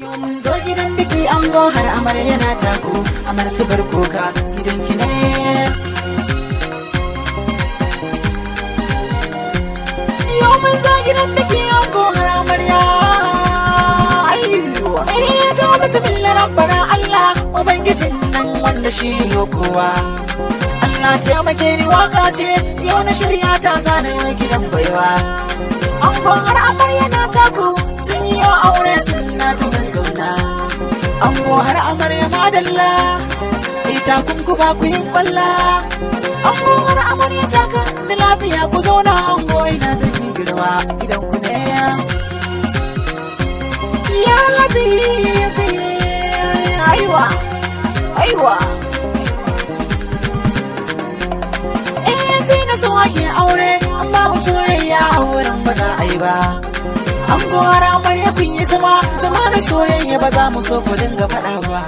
Yau mun zo gidan biki ango har amarya yana taku, amar su bar koka gidan ki ne. Yau mun zo gidan biki ango har amarya. Ayyuwa. Ta bismillah rabbana Allah, ubangijin nan wanda shi yo kowa. Allah taimake ni waka ce, yau na shirya ta zana yau gidan baiwa. Ango har amarya na taku, sun yi aure sunna ta manzona. Ango har amarya madalla, ita kunku ba ku yin kwalla. Ango har amarya taka da lafiya ku zauna, ango ina ta yin girma idan ku ne. Ya habibi, aiwa, aiwa. Sai na so ake aure, amma ba soyayya auren ba za a yi ba. An gora amarya kun yi zama da soyayya ba za mu so ku dinga faɗa ba.